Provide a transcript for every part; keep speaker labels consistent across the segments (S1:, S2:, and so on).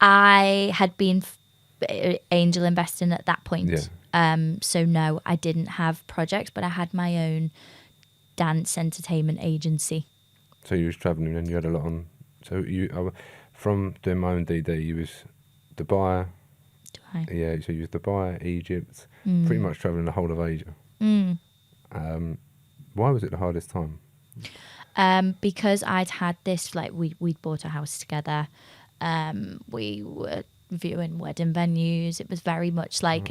S1: I had been angel investing at that point.
S2: Yeah.
S1: So no, I didn't have projects, but I had my own dance entertainment agency.
S2: So you was travelling and you had a lot on. So you, from doing my own DD, you was Dubai.
S1: Dubai.
S2: Yeah, so you was Dubai, Egypt,
S1: Mm.
S2: pretty much travelling the whole of Asia.
S1: Mm.
S2: Why was it the hardest time?
S1: Because I'd had this, like, we'd bought a house together. We were viewing wedding venues. It was very much like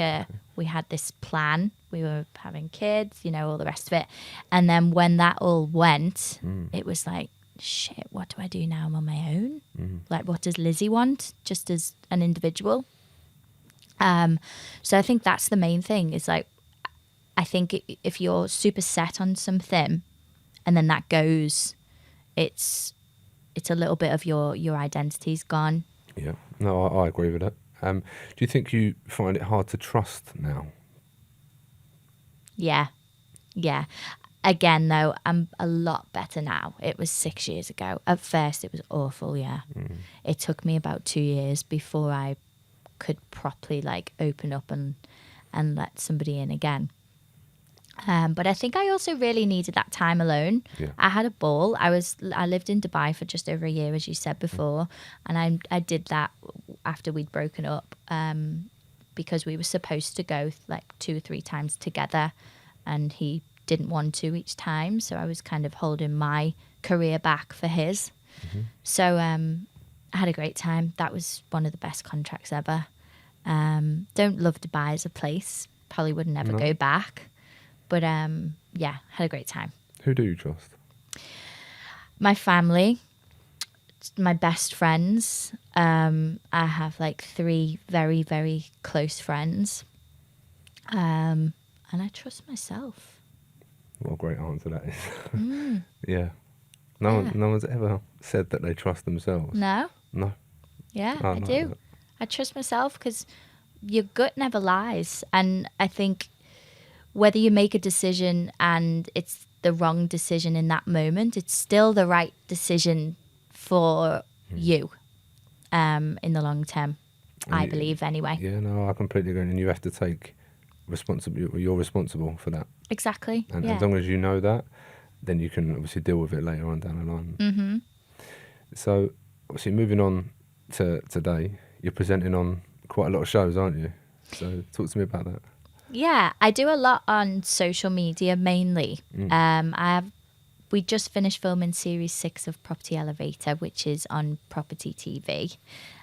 S1: we had this plan. We were having kids, you know, all the rest of it. And then when that all went, it was like, shit, what do I do now? I'm on my own. Like, what does Lizzie want, just as an individual? So I think that's the main thing. Is like, I think if you're super set on something, and then that goes, it's a little bit of your identity's gone.
S2: Yeah, no, I agree with that. Do you think you find it hard to trust now?
S1: Yeah. Again, though, I'm a lot better now. It was 6 years ago. At first, it was awful, yeah. It took me about 2 years before I could properly, like, open up and let somebody in again. But I think I also really needed that time alone.
S2: Yeah.
S1: I had a ball. I lived in Dubai for just over a year, as you said before, and I did that after we'd broken up, because we were supposed to go like 2 or 3 times together, and he didn't want to each time, so I was kind of holding my career back for his. So I had a great time. That was one of the best contracts ever. Don't love Dubai as a place. Probably would never go back. But yeah, had a great time.
S2: Who do you trust?
S1: My family, my best friends. I have like 3 very, very close friends. And I trust myself.
S2: What a great answer that is. Yeah. No one's ever said that they trust themselves.
S1: No?
S2: No.
S1: Yeah,
S2: I
S1: I
S2: like
S1: do.
S2: that.
S1: I trust myself because your gut never lies. And I think whether you make a decision and it's the wrong decision in that moment, it's still the right decision for you in the long term, I believe anyway.
S2: Yeah, no, I completely agree. And you have to take responsibility. You're responsible for that.
S1: Exactly.
S2: And
S1: yeah.
S2: as long as you know that, then you can obviously deal with it later on down the line. So, obviously, moving on to today, you're presenting on quite a lot of shows, aren't you? So, talk to me about that.
S1: Yeah, I do a lot on social media mainly. We just finished filming series 6 of Property Elevator, which is on Property TV,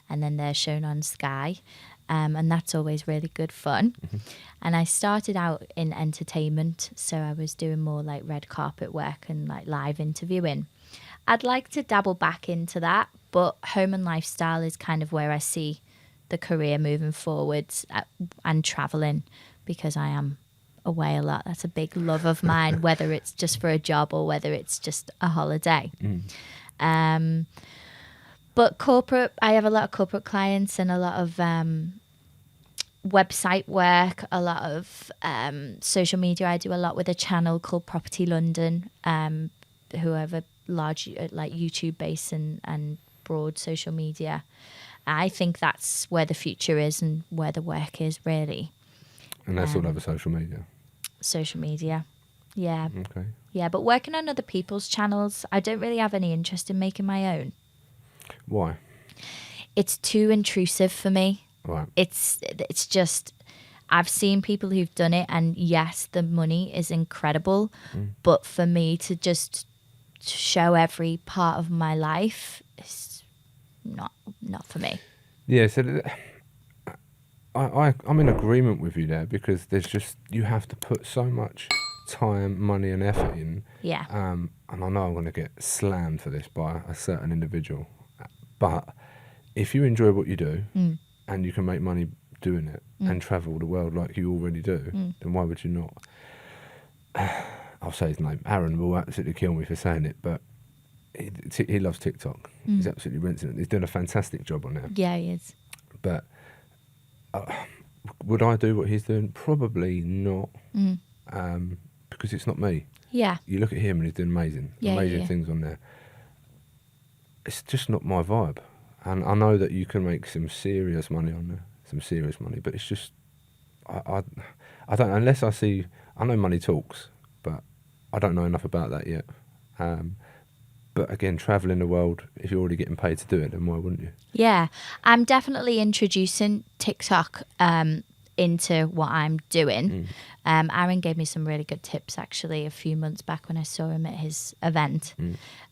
S1: and then they're shown on Sky, and that's always really good fun. And I started out in entertainment, so I was doing more like red carpet work and like live interviewing. I'd like to dabble back into that, but home and lifestyle is kind of where I see the career moving forwards, and traveling, because I am away a lot. That's a big love of mine, whether it's just for a job or whether it's just a holiday. But corporate, I have a lot of corporate clients and a lot of website work, a lot of social media. I do a lot with a channel called Property London, who have a large like YouTube base and broad social media. I think that's where the future is and where the work is, really.
S2: And that's all over social media.
S1: Social media. Yeah.
S2: Okay.
S1: Yeah, but working on other people's channels, I don't really have any interest in making my own.
S2: Why?
S1: It's too intrusive for me.
S2: Right.
S1: It's just, I've seen people who've done it, and yes, the money is incredible, but for me to just show every part of my life is not for me.
S2: Yeah, so I'm in agreement with you there, because there's just, you have to put so much time, money and effort in.
S1: Yeah.
S2: And I know I'm going to get slammed for this by a certain individual, but if you enjoy what you do and you can make money doing it and travel the world like you already do, then why would you not? I'll say his name. Aaron will absolutely kill me for saying it, but he loves TikTok. He's absolutely rinsing it. He's doing a fantastic job on there.
S1: Yeah, he is.
S2: But would I do what he's doing? Probably not, because it's not me.
S1: Yeah.
S2: You look at him and he's doing amazing
S1: Yeah.
S2: things on there. It's just not my vibe. And I know that you can make some serious money on there, some serious money, but it's just, I don't, unless I know money talks, but I don't know enough about that yet. But again, traveling the world, if you're already getting paid to do it, then why wouldn't you?
S1: Yeah, I'm definitely introducing TikTok into what I'm doing. Aaron gave me some really good tips actually a few months back when I saw him at his event.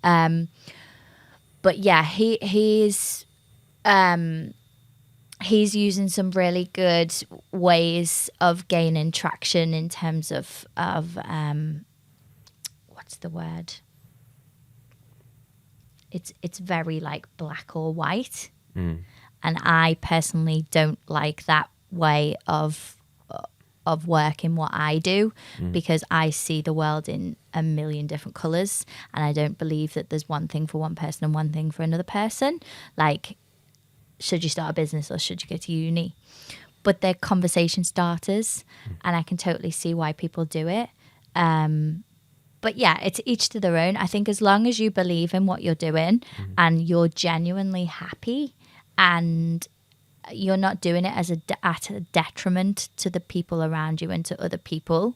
S1: But yeah, he's using some really good ways of gaining traction in terms of what's the word? It's very like black or white, and I personally don't like that way of working what I do, because I see the world in a million different colours, and I don't believe that there's one thing for one person and one thing for another person. Like, should you start a business or should you go to uni? But they're conversation starters, and I can totally see why people do it. But yeah, it's each to their own. I think as long as you believe in what you're doing and you're genuinely happy and you're not doing it as at a detriment to the people around you and to other people,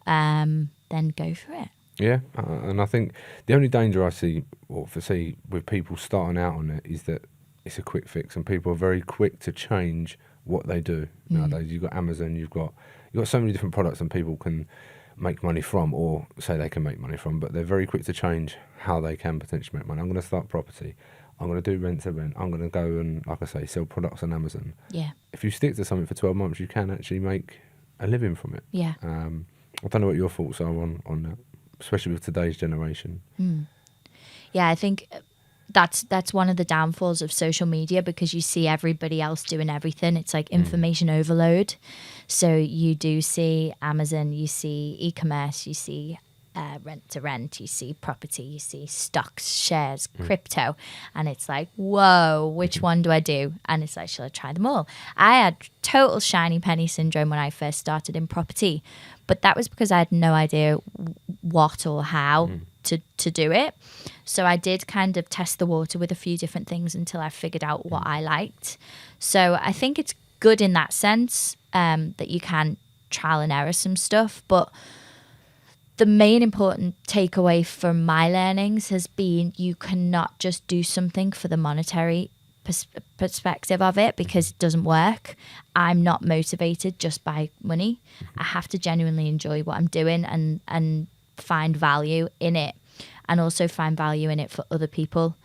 S1: then go for it.
S2: Yeah, and I think the only danger I see, or foresee with people starting out on it, is that it's a quick fix, and people are very quick to change what they do nowadays. You've got Amazon, you've got so many different products, and people can make money from, or say they can make money from, but they're very quick to change how they can potentially make money. I'm going to start property. I'm going to do rent to rent. I'm going to go and, like I say, sell products on Amazon.
S1: Yeah.
S2: If you stick to something for 12 months, you can actually make a living from it.
S1: Yeah.
S2: I don't know what your thoughts are on that, especially with today's generation.
S1: Yeah, I think that's one of the downfalls of social media, because you see everybody else doing everything. It's like information overload. So you do see Amazon, you see e-commerce, you see rent to rent, you see property, you see stocks, shares, crypto, and it's like, whoa, which one do I do? And it's like, shall I try them all? I had total shiny penny syndrome when I first started in property, but that was because I had no idea what or how to do it. So I did kind of test the water with a few different things until I figured out what I liked. So I think it's good in that sense, that you can trial and error some stuff, but the main important takeaway from my learnings has been you cannot just do something for the monetary perspective of it, because it doesn't work. I'm not motivated just by money. I have to genuinely enjoy what I'm doing and find value in it, and also find value in it for other people.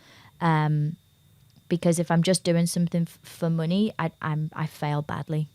S1: Because if I'm just doing something for money, I fail badly.